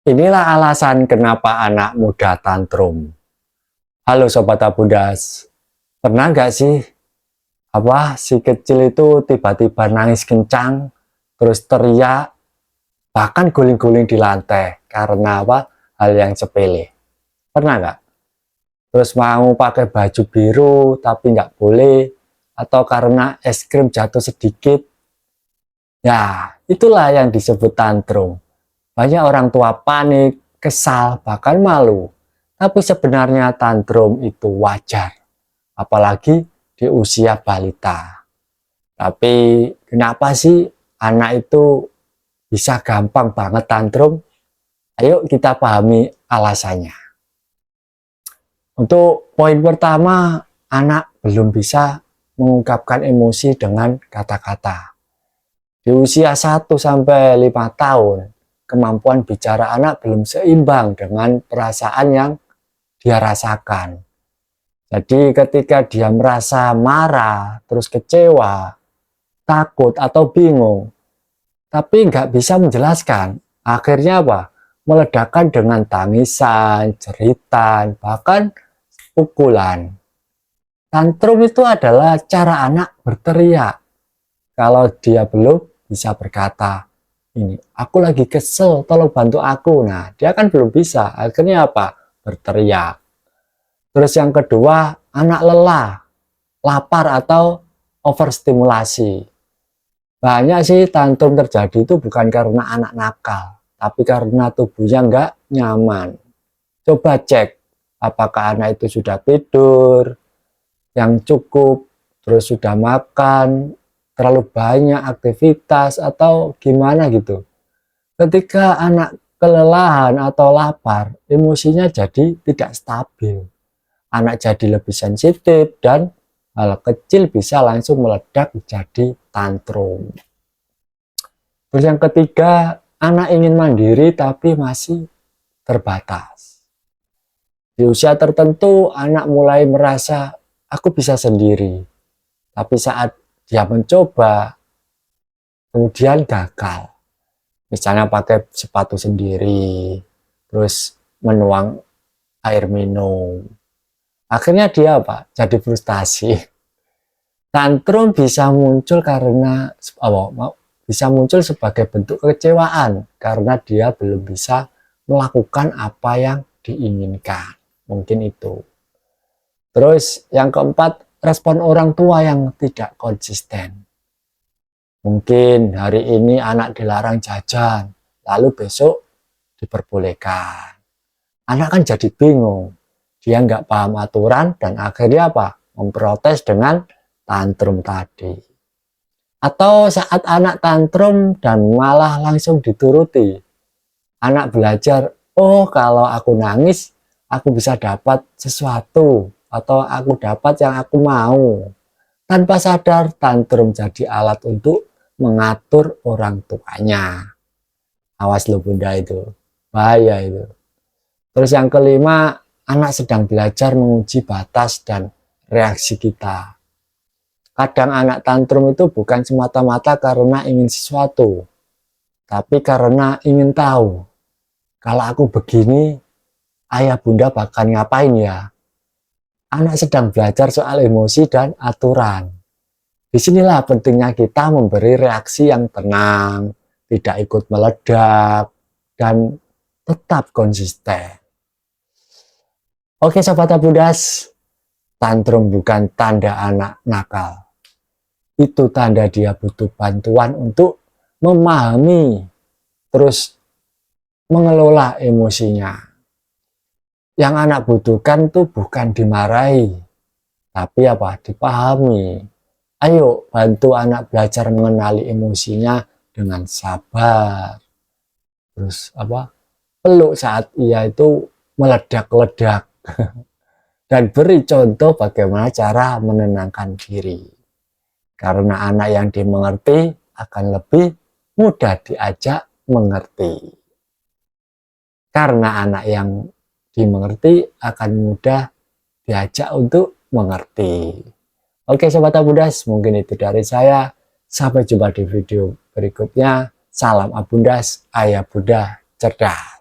Inilah alasan kenapa anak muda tantrum. Halo Sobat Abundas, pernah nggak sih si kecil itu tiba-tiba nangis kencang, terus teriak, bahkan guling-guling di lantai karena hal yang sepele. Pernah nggak? Terus mau pakai baju biru tapi nggak boleh, atau karena es krim jatuh sedikit. Ya, itulah yang disebut tantrum. Banyak orang tua panik, kesal, bahkan malu. Tapi sebenarnya tantrum itu wajar, apalagi di usia balita. Tapi kenapa sih anak itu bisa gampang banget tantrum? Ayo kita pahami alasannya. Untuk poin pertama, anak belum bisa mengungkapkan emosi dengan kata-kata. Di usia 1-5 tahun, kemampuan bicara anak belum seimbang dengan perasaan yang dia rasakan. Jadi ketika dia merasa marah, terus kecewa, takut atau bingung, tapi nggak bisa menjelaskan, akhirnya meledakkan dengan tangisan, jeritan, bahkan pukulan. Tantrum itu adalah cara anak berteriak. Kalau dia belum bisa berkata, ini aku lagi kesel, tolong bantu aku. Nah, dia kan belum bisa, akhirnya berteriak. Terus yang kedua, anak lelah, lapar atau overstimulasi. Banyak sih tantrum terjadi itu bukan karena anak nakal, tapi karena tubuhnya nggak nyaman. Coba cek apakah anak itu sudah tidur yang cukup, terus sudah makan, terlalu banyak aktivitas atau gimana gitu. Ketika anak kelelahan atau lapar, emosinya jadi tidak stabil. Anak jadi lebih sensitif dan hal kecil bisa langsung meledak jadi tantrum. Terus yang ketiga, anak ingin mandiri tapi masih terbatas. Di usia tertentu, anak mulai merasa aku bisa sendiri. Tapi saat dia mencoba, kemudian gagal. Misalnya pakai sepatu sendiri, terus menuang air minum. Akhirnya dia jadi frustasi. Tantrum bisa muncul karena bisa muncul sebagai bentuk kekecewaan karena dia belum bisa melakukan apa yang diinginkan. Mungkin itu. Terus yang keempat, respon orang tua yang tidak konsisten. Mungkin hari ini anak dilarang jajan, lalu besok diperbolehkan. Anak kan jadi bingung. Dia nggak paham aturan dan akhirnya memprotes dengan tantrum tadi. Atau saat anak tantrum dan malah langsung dituruti. Anak belajar, oh kalau aku nangis, aku bisa dapat sesuatu. Atau aku dapat yang aku mau. Tanpa sadar, tantrum jadi alat untuk mengatur orang tuanya. Awas lo bunda itu, bahaya itu. Terus yang kelima, anak sedang belajar menguji batas dan reaksi kita. Kadang anak tantrum itu bukan semata-mata karena ingin sesuatu, tapi karena ingin tahu. Kalau aku begini, ayah bunda bakal ngapain ya? Anak sedang belajar soal emosi dan aturan. Disinilah pentingnya kita memberi reaksi yang tenang, tidak ikut meledak, dan tetap konsisten. Oke Sobat Abundas, tantrum bukan tanda anak nakal. Itu tanda dia butuh bantuan untuk memahami, terus mengelola emosinya. Yang anak butuhkan tuh bukan dimarahi, tapi dipahami. Ayo bantu anak belajar mengenali emosinya dengan sabar. Terus peluk saat ia itu meledak-ledak. Dan beri contoh bagaimana cara menenangkan diri. Karena anak yang dimengerti akan lebih mudah diajak mengerti. Karena anak yang dimengerti akan mudah diajak untuk mengerti. Oke Sobat Abundas, mungkin itu dari saya. Sampai jumpa di video berikutnya. Salam Abundas, Ayah Bunda cerdas.